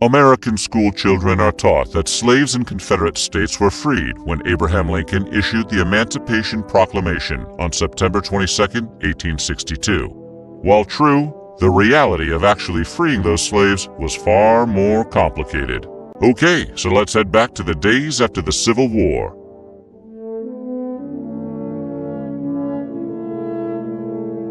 American school children are taught that slaves in Confederate states were freed when Abraham Lincoln issued the Emancipation Proclamation on September 22, 1862. While true, the reality of actually freeing those slaves was far more complicated. Okay, so let's head back to the days after the Civil War.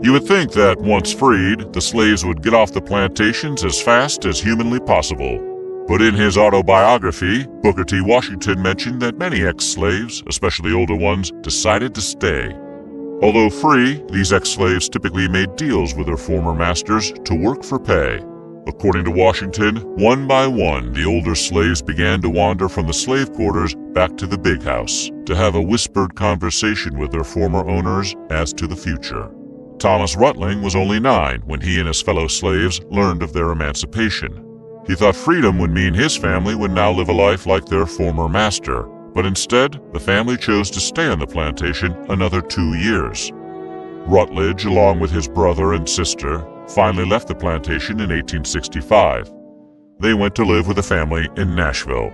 You would think that once freed, the slaves would get off the plantations as fast as humanly possible. But in his autobiography, Booker T. Washington mentioned that many ex-slaves, especially older ones, decided to stay. Although free, these ex-slaves typically made deals with their former masters to work for pay. According to Washington, one by one, the older slaves began to wander from the slave quarters back to the big house to have a whispered conversation with their former owners as to the future. Thomas Rutling was only 9 when he and his fellow slaves learned of their emancipation. He thought freedom would mean his family would now live a life like their former master, but instead, the family chose to stay on the plantation another 2 years. Rutledge, along with his brother and sister, finally left the plantation in 1865. They went to live with a family in Nashville.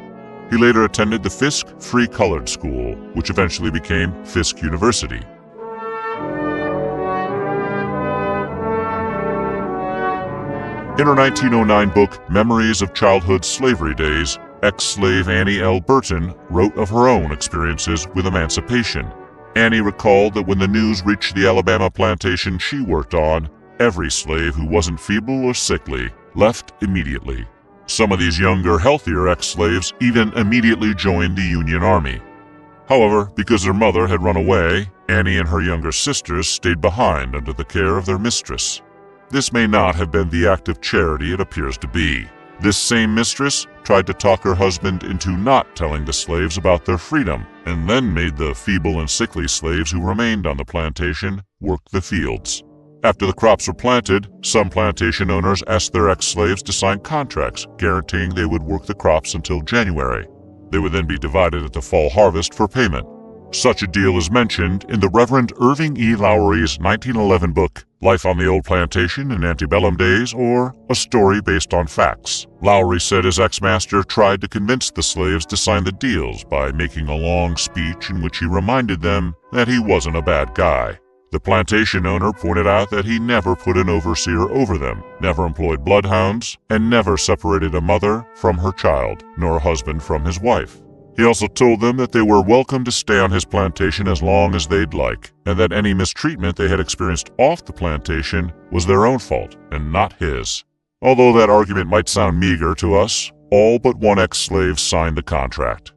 He later attended the Fisk Free Colored School, which eventually became Fisk University. In her 1909 book, Memories of Childhood Slavery Days, ex-slave Annie L. Burton wrote of her own experiences with emancipation. Annie recalled that when the news reached the Alabama plantation she worked on, every slave who wasn't feeble or sickly left immediately. Some of these younger, healthier ex-slaves even immediately joined the Union Army. However, because their mother had run away, Annie and her younger sisters stayed behind under the care of their mistress. This may not have been the act of charity it appears to be. This same mistress tried to talk her husband into not telling the slaves about their freedom, and then made the feeble and sickly slaves who remained on the plantation work the fields. After the crops were planted, some plantation owners asked their ex-slaves to sign contracts guaranteeing they would work the crops until January. They would then be divided at the fall harvest for payment. Such a deal is mentioned in the Reverend Irving E. Lowry's 1911 book, Life on the Old Plantation in Antebellum Days, or A Story Based on Facts. Lowry said his ex-master tried to convince the slaves to sign the deals by making a long speech in which he reminded them that he wasn't a bad guy. The plantation owner pointed out that he never put an overseer over them, never employed bloodhounds, and never separated a mother from her child, nor a husband from his wife. He also told them that they were welcome to stay on his plantation as long as they'd like, and that any mistreatment they had experienced off the plantation was their own fault and not his. Although that argument might sound meager to us, all but one ex-slave signed the contract.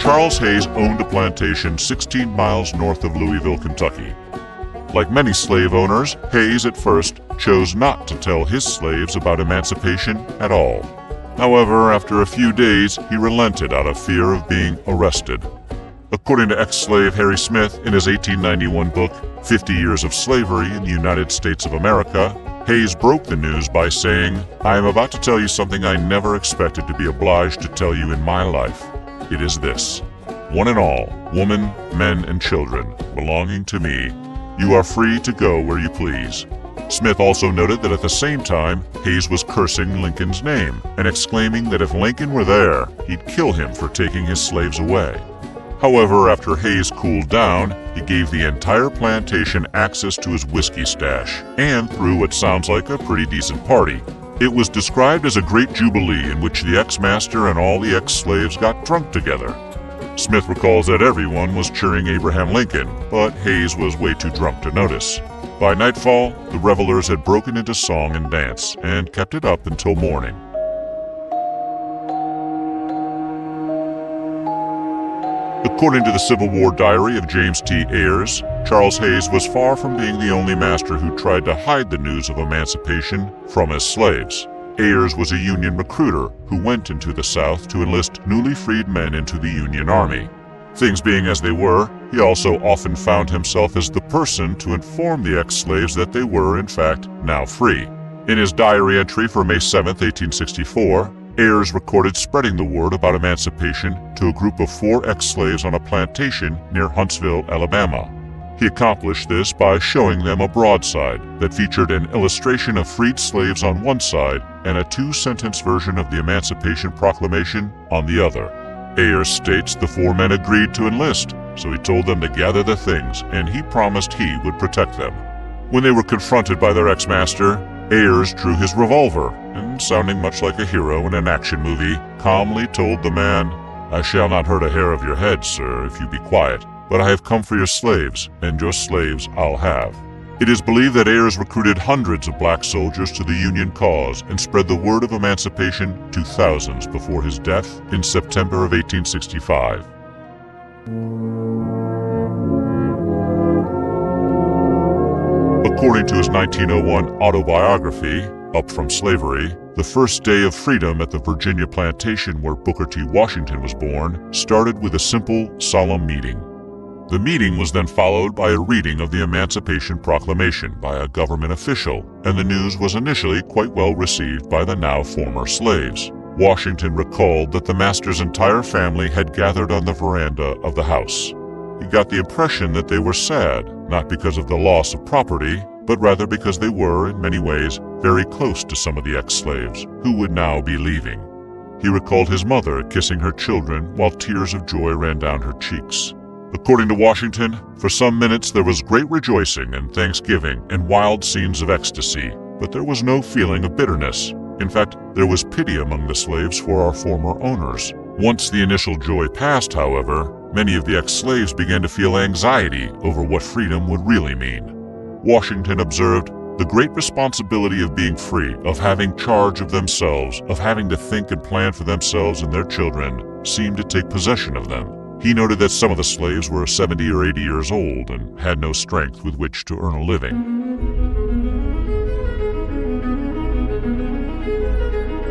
Charles Hayes owned a plantation 16 miles north of Louisville, Kentucky. Like many slave owners, Hayes at first chose not to tell his slaves about emancipation at all. However, after a few days, he relented out of fear of being arrested. According to ex-slave Harry Smith in his 1891 book, 50 Years of Slavery in the United States of America, Hayes broke the news by saying, "I am about to tell you something I never expected to be obliged to tell you in my life. It is this: one and all, women, men, and children, belonging to me, you are free to go where you please." Smith also noted that at the same time, Hayes was cursing Lincoln's name and exclaiming that if Lincoln were there, he'd kill him for taking his slaves away. However, after Hayes cooled down, he gave the entire plantation access to his whiskey stash and threw what sounds like a pretty decent party. It was described as a great jubilee in which the ex-master and all the ex-slaves got drunk together. Smith recalls that everyone was cheering Abraham Lincoln, but Hayes was way too drunk to notice. By nightfall, the revelers had broken into song and dance and kept it up until morning. According to the Civil War diary of James T. Ayers, Charles Hayes was far from being the only master who tried to hide the news of emancipation from his slaves. Ayers was a Union recruiter who went into the South to enlist newly freed men into the Union Army. Things being as they were, he also often found himself as the person to inform the ex-slaves that they were, in fact, now free. In his diary entry for May 7, 1864, Ayers recorded spreading the word about emancipation to a group of 4 ex-slaves on a plantation near Huntsville, Alabama. He accomplished this by showing them a broadside that featured an illustration of freed slaves on one side and a two-sentence version of the Emancipation Proclamation on the other. Ayers states the four men agreed to enlist, so he told them to gather their things, and he promised he would protect them. When they were confronted by their ex-master, Ayers drew his revolver, and sounding much like a hero in an action movie, calmly told the man, "I shall not hurt a hair of your head, sir, if you be quiet. But I have come for your slaves, and your slaves I'll have." It is believed that Ayers recruited hundreds of black soldiers to the Union cause and spread the word of emancipation to thousands before his death in September of 1865. According to his 1901 autobiography, Up from Slavery, the first day of freedom at the Virginia plantation where Booker T. Washington was born started with a simple, solemn meeting. The meeting was then followed by a reading of the Emancipation Proclamation by a government official, and the news was initially quite well received by the now former slaves. Washington recalled that the master's entire family had gathered on the veranda of the house. He got the impression that they were sad, not because of the loss of property, but rather because they were, in many ways, very close to some of the ex-slaves, who would now be leaving. He recalled his mother kissing her children while tears of joy ran down her cheeks. According to Washington, for some minutes there was great rejoicing and thanksgiving and wild scenes of ecstasy, but there was no feeling of bitterness. In fact, there was pity among the slaves for our former owners. Once the initial joy passed, however, many of the ex-slaves began to feel anxiety over what freedom would really mean. Washington observed, "The great responsibility of being free, of having charge of themselves, of having to think and plan for themselves and their children, seemed to take possession of them." He noted that some of the slaves were 70 or 80 years old and had no strength with which to earn a living.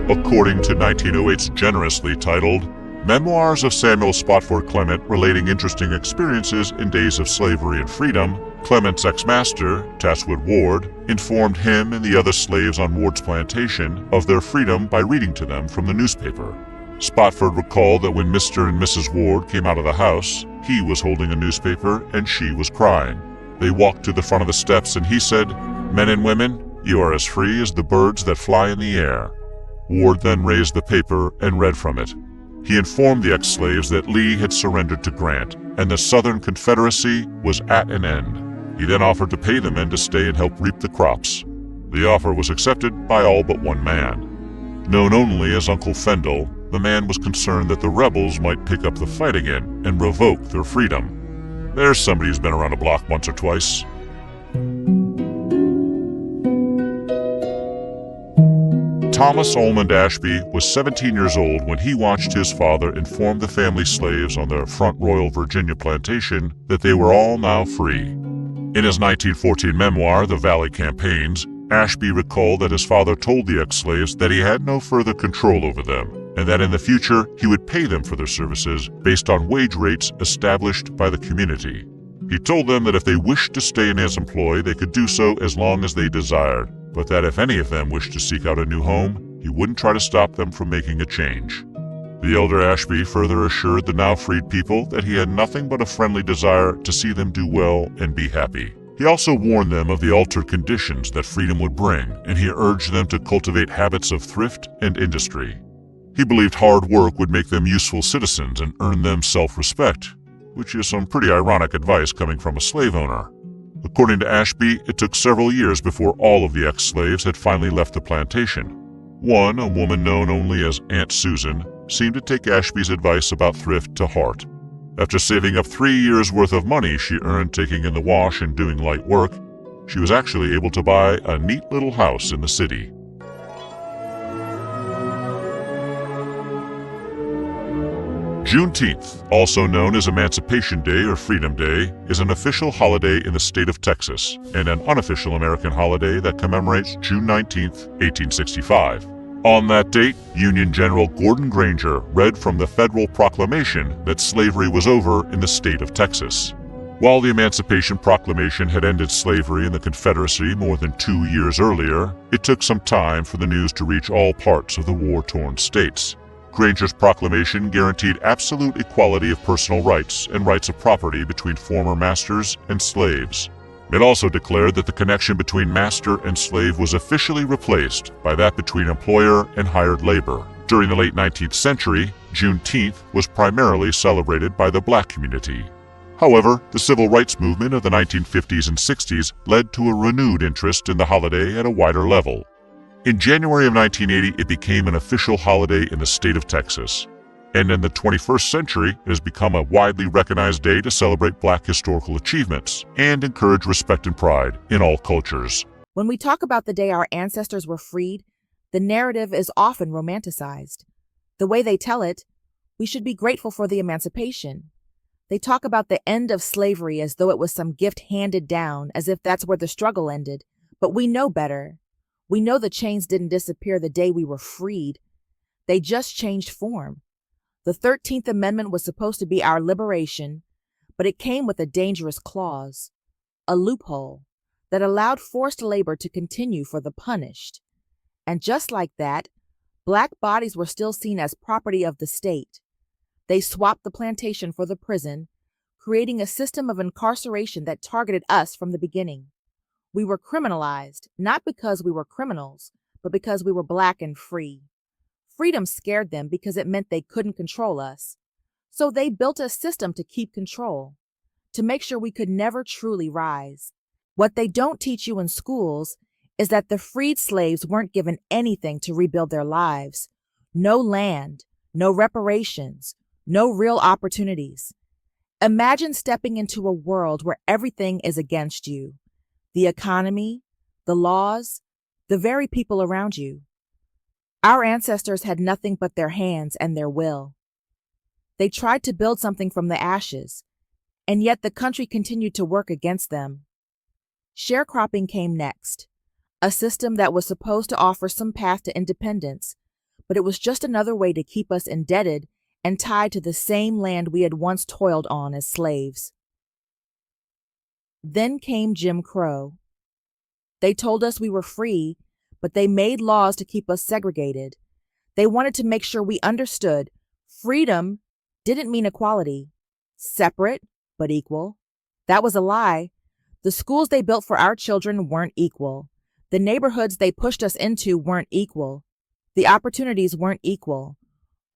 According to 1908's generously titled Memoirs of Samuel Spotswood Clement relating interesting experiences in days of slavery and freedom, Clement's ex-master, Tasswood Ward, informed him and the other slaves on Ward's plantation of their freedom by reading to them from the newspaper. Spotswood recalled that when Mr. and Mrs. Ward came out of the house, he was holding a newspaper and she was crying. They walked to the front of the steps and he said, "Men and women, you are as free as the birds that fly in the air." Ward then raised the paper and read from it. He informed the ex-slaves that Lee had surrendered to Grant, and the Southern Confederacy was at an end. He then offered to pay the men to stay and help reap the crops. The offer was accepted by all but one man. Known only as Uncle Fendel, the man was concerned that the rebels might pick up the fight again and revoke their freedom. There's somebody who's been around the block once or twice. Thomas Almond Ashby was 17 years old when he watched his father inform the family slaves on their Front Royal, Virginia plantation that they were all now free. In his 1914 memoir, The Valley Campaigns, Ashby recalled that his father told the ex-slaves that he had no further control over them, and that in the future he would pay them for their services based on wage rates established by the community. He told them that if they wished to stay in his employ, they could do so as long as they desired, but that if any of them wished to seek out a new home, he wouldn't try to stop them from making a change. The elder Ashby further assured the now freed people that he had nothing but a friendly desire to see them do well and be happy. He also warned them of the altered conditions that freedom would bring, and he urged them to cultivate habits of thrift and industry. He believed hard work would make them useful citizens and earn them self-respect, which is some pretty ironic advice coming from a slave owner. According to Ashby, it took several years before all of the ex-slaves had finally left the plantation. One, a woman known only as Aunt Susan, seemed to take Ashby's advice about thrift to heart. After saving up 3 years' worth of money she earned taking in the wash and doing light work, she was actually able to buy a neat little house in the city. Juneteenth, also known as Emancipation Day or Freedom Day, is an official holiday in the state of Texas and an unofficial American holiday that commemorates June 19, 1865. On that date, Union General Gordon Granger read from the federal proclamation that slavery was over in the state of Texas. While the Emancipation Proclamation had ended slavery in the Confederacy more than 2 years earlier, it took some time for the news to reach all parts of the war-torn states. Granger's proclamation guaranteed absolute equality of personal rights and rights of property between former masters and slaves. It also declared that the connection between master and slave was officially replaced by that between employer and hired labor. During the late 19th century, Juneteenth was primarily celebrated by the black community. However, the civil rights movement of the 1950s and 60s led to a renewed interest in the holiday at a wider level. In January of 1980, it became an official holiday in the state of Texas. And in the 21st century, it has become a widely recognized day to celebrate black historical achievements and encourage respect and pride in all cultures. When we talk about the day our ancestors were freed, the narrative is often romanticized. The way they tell it, we should be grateful for the emancipation. They talk about the end of slavery as though it was some gift handed down, as if that's where the struggle ended. But we know better. We know the chains didn't disappear the day we were freed. They just changed form. The 13th Amendment was supposed to be our liberation, but it came with a dangerous clause, a loophole that allowed forced labor to continue for the punished. And just like that, black bodies were still seen as property of the state. They swapped the plantation for the prison, creating a system of incarceration that targeted us from the beginning. We were criminalized, not because we were criminals, but because we were black and free. Freedom scared them because it meant they couldn't control us. So they built a system to keep control, to make sure we could never truly rise. What they don't teach you in schools is that the freed slaves weren't given anything to rebuild their lives. No land, no reparations, no real opportunities. Imagine stepping into a world where everything is against you. The economy, the laws, the very people around you. Our ancestors had nothing but their hands and their will. They tried to build something from the ashes, and yet the country continued to work against them. Sharecropping came next, a system that was supposed to offer some path to independence, but it was just another way to keep us indebted and tied to the same land we had once toiled on as slaves. Then came Jim Crow. They told us we were free, but they made laws to keep us segregated. They wanted to make sure we understood freedom didn't mean equality. Separate, but equal. That was a lie. The schools they built for our children weren't equal. The neighborhoods they pushed us into weren't equal. The opportunities weren't equal.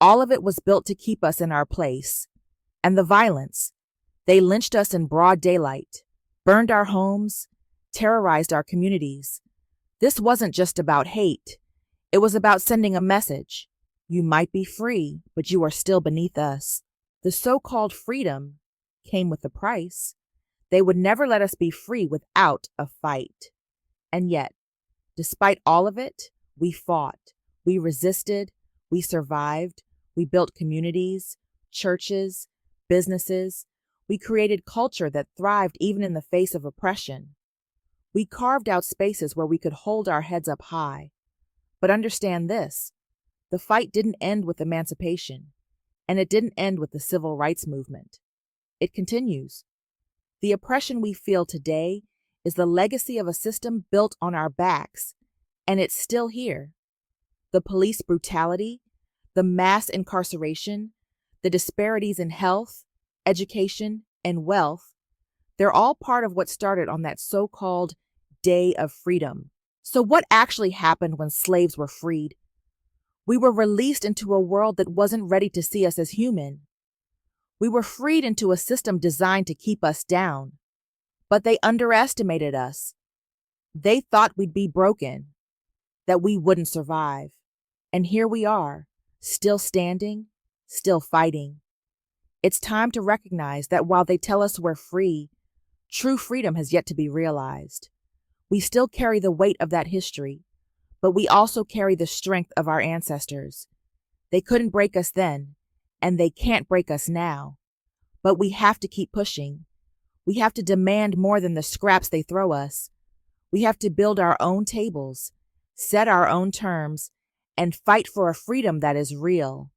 All of it was built to keep us in our place. And the violence. They lynched us in broad daylight, burned our homes, terrorized our communities. This wasn't just about hate. It was about sending a message. You might be free, but you are still beneath us. The so-called freedom came with a price. They would never let us be free without a fight. And yet, despite all of it, we fought. We resisted. We survived. We built communities, churches, businesses. We created culture that thrived even in the face of oppression. We carved out spaces where we could hold our heads up high. But understand this, the fight didn't end with emancipation, and it didn't end with the civil rights movement. It continues. The oppression we feel today is the legacy of a system built on our backs, and it's still here. The police brutality, the mass incarceration, the disparities in health, education, and wealth, they're all part of what started on that so-called Day of Freedom. So what actually happened when slaves were freed? We were released into a world that wasn't ready to see us as human. We were freed into a system designed to keep us down. But they underestimated us. They thought we'd be broken, that we wouldn't survive. And here we are, still standing, still fighting. It's time to recognize that while they tell us we're free, true freedom has yet to be realized. We still carry the weight of that history, but we also carry the strength of our ancestors. They couldn't break us then, and they can't break us now. But we have to keep pushing. We have to demand more than the scraps they throw us. We have to build our own tables, set our own terms, and fight for a freedom that is real.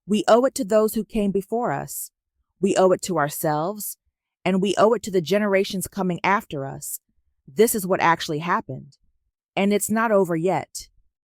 We owe it to those who came before us. We owe it to ourselves, and we owe it to the generations coming after us. This is what actually happened. And it's not over yet.